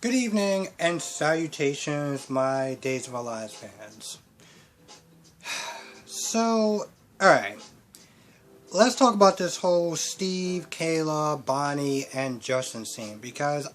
Good evening and salutations, my Days of Our Lives fans. So, alright, let's talk about this whole Steve, Kayla, Bonnie, and Justin scene because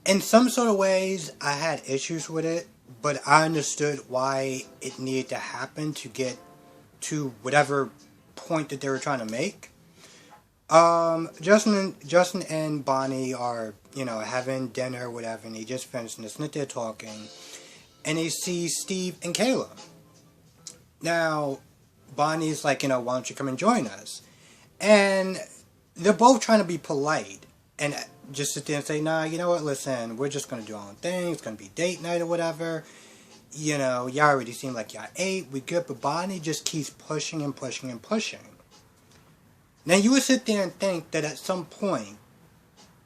in some sort of ways, I had issues with it, but I understood why it needed to happen to get to whatever point that they were trying to make. Justin and Bonnie are, having dinner or whatever, and they just finished and they're there talking, and they see Steve and Kayla. Now, Bonnie's like, why don't you come and join us? And they're both trying to be polite and just sit there and say, nah, you know what, listen, we're just going to do our own thing, it's going to be date night or whatever. Y'all already seem like y'all ate, we good, but Bonnie just keeps pushing and pushing and pushing. Now, you would sit there and think that at some point,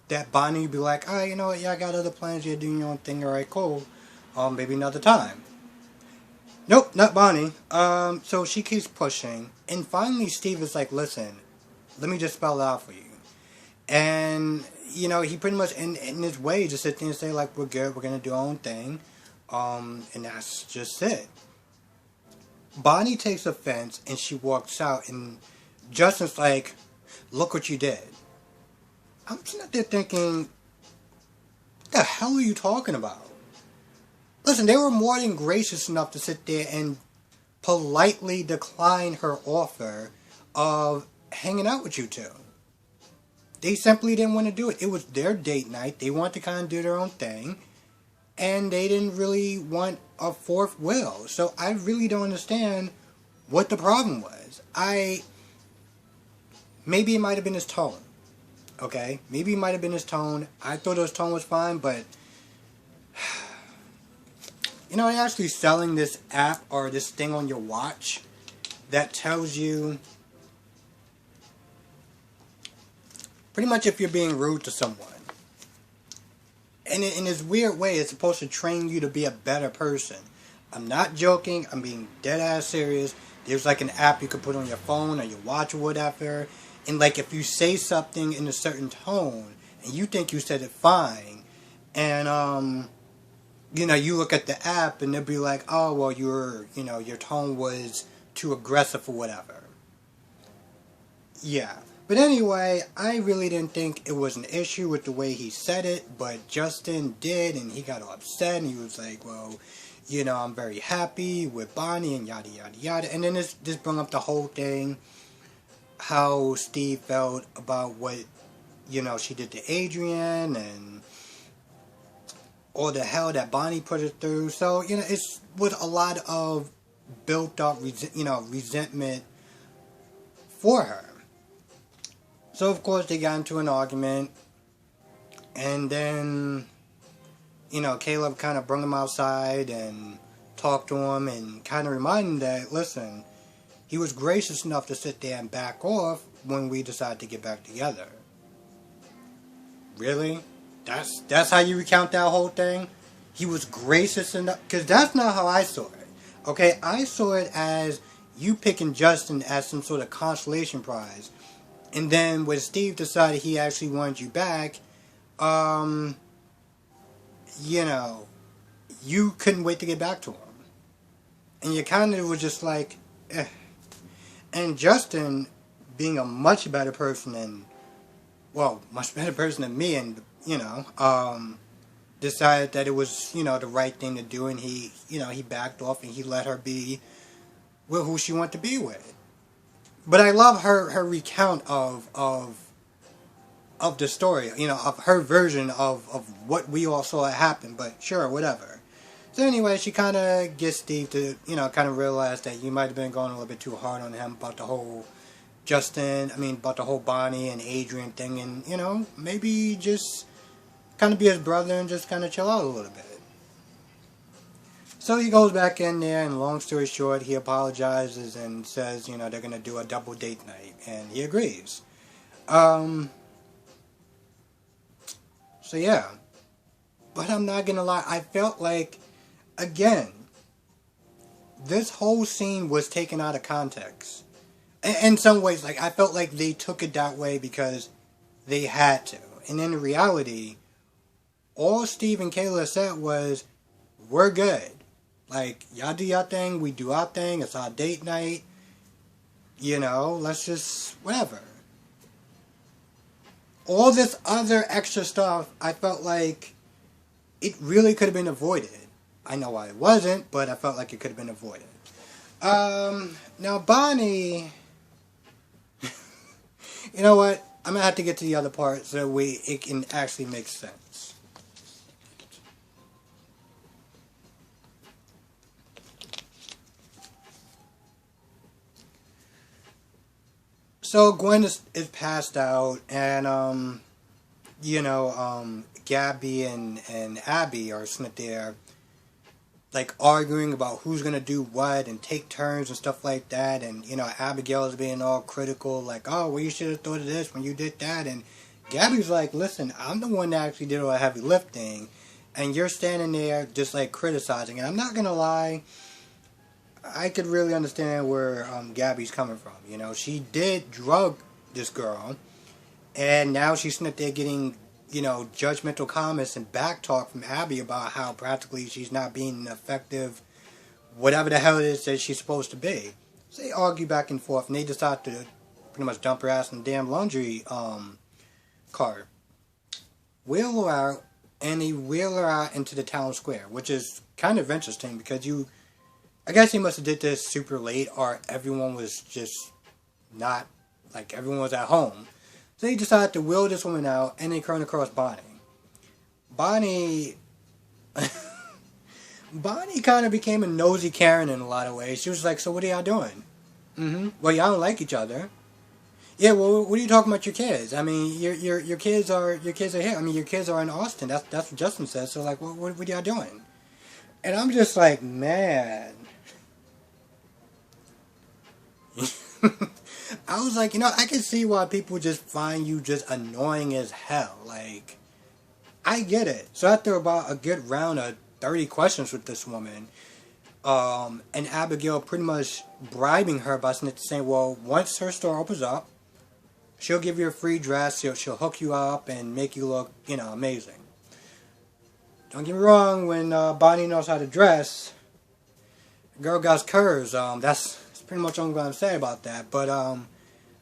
that Bonnie would be like, you know what, y'all got other plans, you're doing your own thing, alright, cool. Maybe another time. Nope, not Bonnie. So she keeps pushing, and finally Steve is like, listen, let me just spell it out for you. And, he pretty much, in his way, just sit there and say, like, we're good, we're gonna do our own thing. And that's just it. Bonnie takes offense, and she walks out, and Justin's like, look what you did. I'm sitting there thinking, what the hell are you talking about? Listen, they were more than gracious enough to sit there and politely decline her offer of hanging out with you two. They simply didn't want to do it. It was their date night. They wanted to kind of do their own thing. And they didn't really want a fourth wheel. So I really don't understand what the problem was. Maybe it might have been his tone. Okay? Maybe it might have been his tone. I thought his tone was fine, but they're actually selling this app or this thing on your watch that tells you pretty much if you're being rude to someone. And in this weird way, it's supposed to train you to be a better person. I'm not joking. I'm being dead ass serious. There's like an app you could put on your phone or your watch or whatever. And like if you say something in a certain tone and you think you said it fine, and you look at the app and they'll be like, oh well, your tone was too aggressive or whatever. Yeah. But anyway, I really didn't think it was an issue with the way he said it, but Justin did, and he got all upset, and he was like, well, I'm very happy with Bonnie, and yada, yada, yada. And then this brought up the whole thing, how Steve felt about what, she did to Adrian, and all the hell that Bonnie put her through. So, it's with a lot of built-up, resentment for her. So, of course, they got into an argument, and then, Caleb kind of brought him outside and talked to him and kind of reminded him that, listen, he was gracious enough to sit there and back off when we decided to get back together. Really? That's how you recount that whole thing? He was gracious enough? Because that's not how I saw it. Okay, I saw it as you picking Justin as some sort of consolation prize. And then when Steve decided he actually wanted you back, you couldn't wait to get back to him. And you kind of was just like, eh. And Justin, being a much better person than me, and, decided that it was, the right thing to do, and he backed off and he let her be with who she wanted to be with. But I love her recount of the story, of her version of what we all saw happen, but sure, whatever. So anyway, she kind of gets Steve to, kind of realize that you might have been going a little bit too hard on him about the whole about the whole Bonnie and Adrian thing, and, maybe just kind of be his brother and just kind of chill out a little bit. So he goes back in there, and long story short, he apologizes and says, they're going to do a double date night, and he agrees. So yeah. But I'm not going to lie, I felt like, again, this whole scene was taken out of context. In some ways, I felt like they took it that way because they had to. And in reality, All Steve and Kayla said was, we're good. Like, y'all do your thing, we do our thing, it's our date night. You know, let's just, whatever. All this other extra stuff, I felt like it really could have been avoided. I know why it wasn't, but I felt like it could have been avoided. Now Bonnie, you know what? I'm gonna have to get to the other part so it can actually make sense. So Gwen is passed out, and Gabby and Abby are sitting there, like arguing about who's gonna do what and take turns and stuff like that. And Abigail's being all critical, like, oh, well, you should have thought of this when you did that. And Gabby's like, listen, I'm the one that actually did all the heavy lifting, and you're standing there just like criticizing. And I'm not gonna lie, I could really understand where Gabby's coming from. She did drug this girl, and now she's sitting there getting judgmental comments and backtalk from Abby about how practically she's not being effective, whatever the hell it is that she's supposed to be. So they argue back and forth, and they decide to pretty much dump her ass in the damn laundry cart. Wheel her out, and they wheel her out into the town square, which is kind of interesting because I guess he must have did this super late, or everyone was just not, like, everyone was at home. So they decided to wheel this woman out, and they run across Bonnie. Bonnie kind of became a nosy Karen in a lot of ways. She was like, so what are y'all doing? Well, y'all don't like each other. Yeah, well, what are you talking about your kids? I mean, your kids are here. I mean, your kids are in Austin. That's what Justin says. So, like, what are y'all doing? And I'm just like, man. I was like, I can see why people just find you just annoying as hell. Like, I get it. So after about a good round of 30 questions with this woman, and Abigail pretty much bribing her by saying, well, once her store opens up, she'll give you a free dress, she'll hook you up and make you look, amazing. Don't get me wrong, when Bonnie knows how to dress, the girl got curves. That's pretty much all I'm going to say about that. But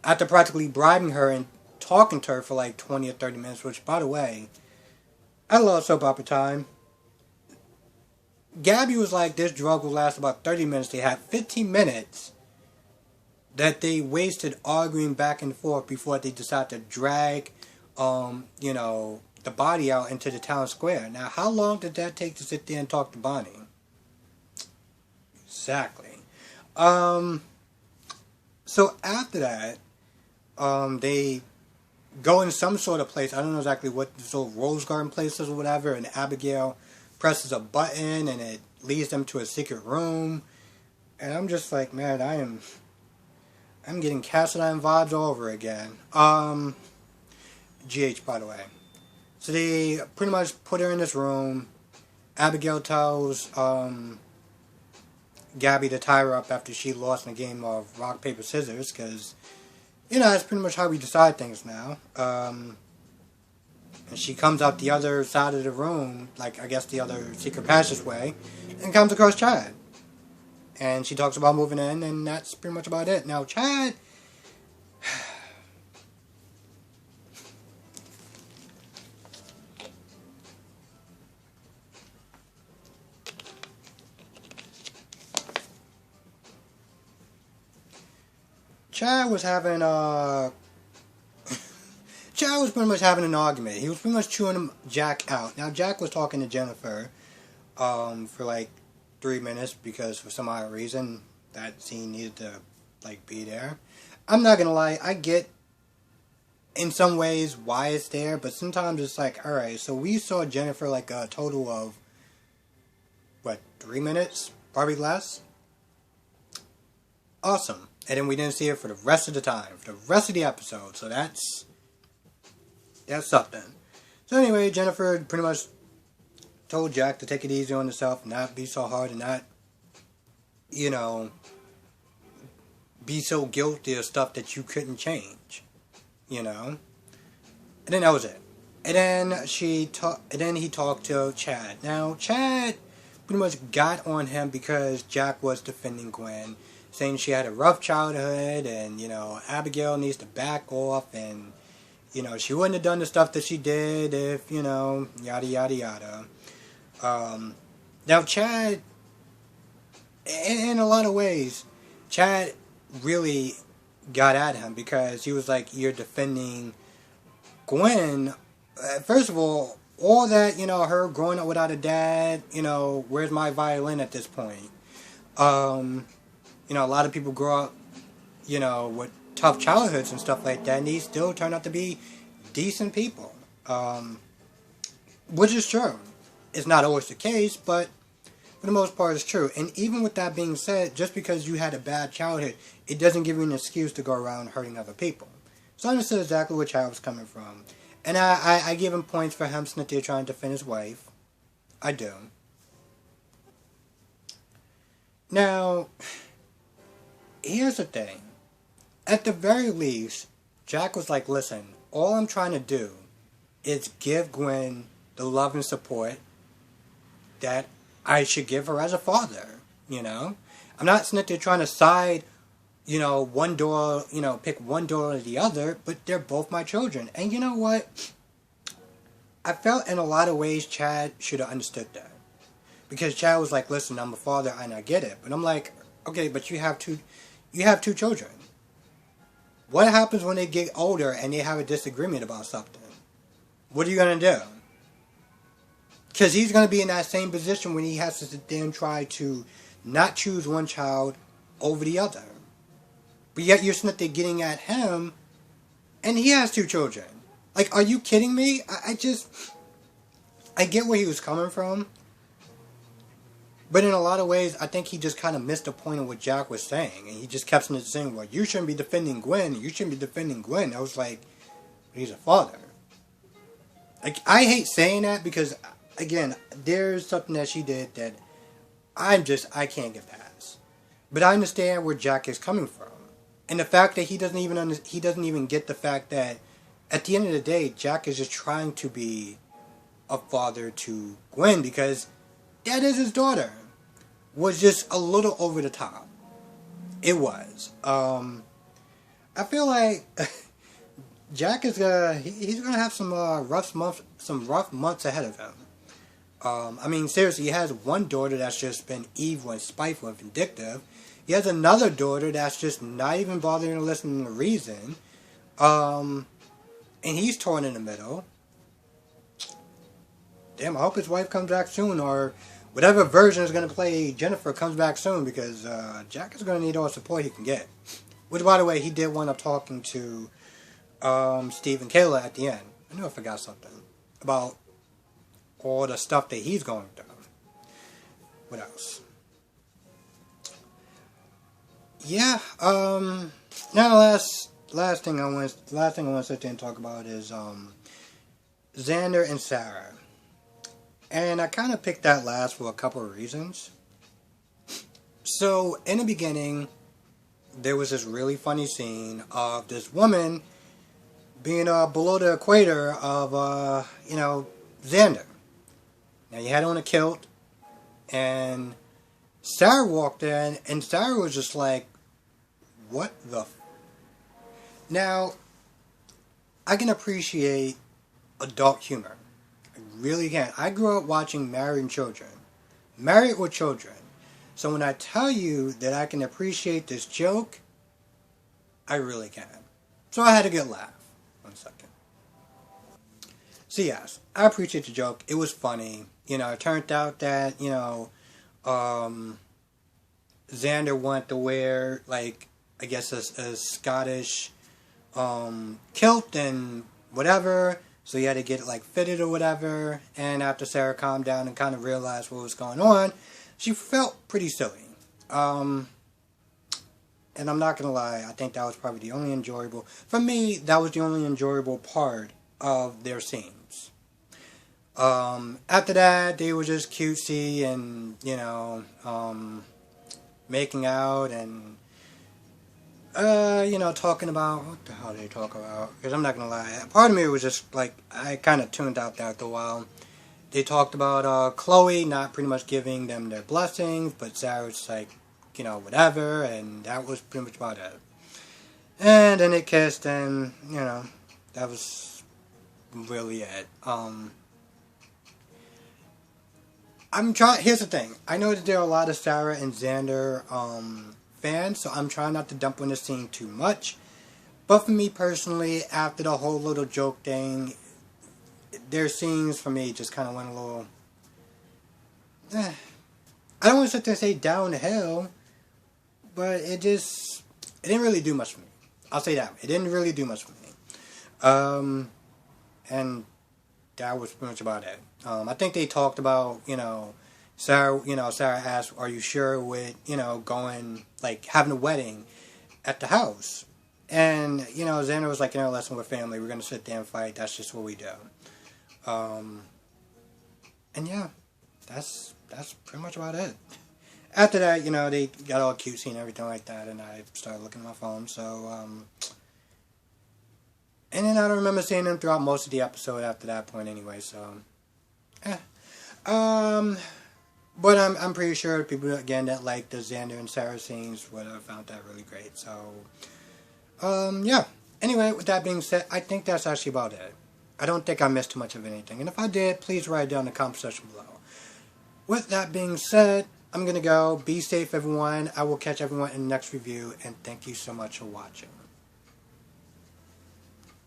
after practically bribing her and talking to her for like 20 or 30 minutes, which, by the way, I love soap opera time. Gabby was like, this drug will last about 30 minutes. They had 15 minutes that they wasted arguing back and forth before they decided to drag, the body out into the town square. Now, how long did that take to sit there and talk to Bonnie? Exactly. So after that, they go in some sort of place. I don't know exactly what this old Rose Garden place is or whatever. And Abigail presses a button and it leads them to a secret room. And I'm just like, man, I'm getting Cassadine vibes all over again. GH, by the way. So they pretty much put her in this room. Abigail tells Gabby to tie her up after she lost in a game of rock, paper, scissors, because, that's pretty much how we decide things now. And she comes out the other side of the room, like, I guess the other secret passageway, and comes across Chad. And she talks about moving in, and that's pretty much about it. Now, Chad... Chad was having Chad was pretty much having an argument. He was pretty much chewing Jack out. Now, Jack was talking to Jennifer for like 3 minutes because for some odd reason that scene needed to like be there. I'm not gonna lie, I get in some ways why it's there, but sometimes it's like, alright, so we saw Jennifer like a total of 3 minutes? Probably less? Awesome. And then we didn't see her for the rest of the time, for the rest of the episode. So that's something. So anyway, Jennifer pretty much told Jack to take it easy on himself, not be so hard, and not, be so guilty of stuff that you couldn't change, And then that was it. And then he talked to Chad. Now Chad pretty much got on him because Jack was defending Gwen, saying she had a rough childhood, and Abigail needs to back off, and she wouldn't have done the stuff that she did if yada yada yada. Now Chad, in a lot of ways, Chad really got at him because he was like, "You're defending Gwen." First of all that, her growing up without a dad, where's my violin at this point? A lot of people grow up, with tough childhoods and stuff like that, and they still turn out to be decent people. Which is true. It's not always the case, but for the most part it's true. And even with that being said, just because you had a bad childhood, it doesn't give you an excuse to go around hurting other people. So I understood exactly where Chad was coming from. And I give him points for him sitting there trying to defend his wife. I do. Now, here's the thing. At the very least, Jack was like, listen, all I'm trying to do is give Gwen the love and support that I should give her as a father, I'm not sitting there trying to side, one door, pick one door or the other, but they're both my children. And you know what? I felt in a lot of ways Chad should have understood that. Because Chad was like, listen, I'm a father and I get it. But I'm like, okay, but you have two children. What happens when they get older and they have a disagreement about something? What are you going to do? Because he's going to be in that same position when he has to then try to not choose one child over the other. But yet you're sitting there getting at him, and he has two children. Like, are you kidding me? I get where he was coming from. But in a lot of ways, I think he just kind of missed the point of what Jack was saying. And he just kept saying, well, you shouldn't be defending Gwen. You shouldn't be defending Gwen. I was like, he's a father. Like, I hate saying that because, again, there's something that she did that I can't get past. But I understand where Jack is coming from. And the fact that he doesn't even get the fact that at the end of the day, Jack is just trying to be a father to Gwen because that is his daughter. Was just a little over the top. It was. I feel like Jack is he's gonna have some rough months ahead of him. I mean, seriously, he has one daughter that's just been evil and spiteful and vindictive. He has another daughter that's just not even bothering to listen to reason. And he's torn in the middle. Damn, I hope his wife comes back soon, or whatever version is going to play Jennifer comes back soon, because Jack is going to need all the support he can get. Which, by the way, he did wind up talking to Steve and Kayla at the end. I knew I forgot something about all the stuff that he's going through. What else? Yeah. Now the last thing I want to sit there and talk about is Xander and Sarah. And I kind of picked that last for a couple of reasons. So in the beginning, there was this really funny scene of this woman being below the equator of Xander. Now he had on a kilt, and Sarah walked in, and Sarah was just like, what the Now, I can appreciate adult humor. I really can. I grew up watching Married with Children. So when I tell you that I can appreciate this joke, I really can. So I had a good laugh. 1 second. So yes, I appreciate the joke. It was funny. It turned out that, Xander wanted to wear, like, I guess a Scottish kilt and whatever. So he had to get it, like, fitted or whatever. And after Sarah calmed down and kind of realized what was going on, she felt pretty silly. And I'm not going to lie, I think that was probably the only enjoyable... For me, that was the only enjoyable part of their scenes. After that, they were just cutesy and, making out and... talking about, what the hell did they talk about? Because I'm not gonna lie, part of me was just like, I kind of tuned out there after a while. They talked about Chloe not pretty much giving them their blessings, but Sarah was like, whatever, and that was pretty much about it. And then they kissed, and that was really it. I'm trying. Here's the thing. I know that there are a lot of Sarah and Xander fans, so I'm trying not to dump on the scene too much. But for me personally, after the whole little joke thing, their scenes for me just kind of went a little. I don't want to sit there and say downhill, but it didn't really do much for me. I'll say that. It didn't really do much for me. And that was pretty much about it. I think they talked about, Sarah, Sarah asked, are you sure with, going, like, having a wedding at the house? And, Xander was like, listen, we're family. We're going to sit there and fight. That's just what we do. And yeah, that's pretty much about it. After that, they got all cutesy and everything like that, and I started looking at my phone, so, and then I don't remember seeing them throughout most of the episode after that point anyway, so, but I'm pretty sure people, again, that like the Xander and Sarah scenes would have found that really great, so, yeah. Anyway, with that being said, I think that's actually about it. I don't think I missed too much of anything, and if I did, please write it down in the comment section below. With that being said, I'm going to go. Be safe, everyone. I will catch everyone in the next review, and thank you so much for watching.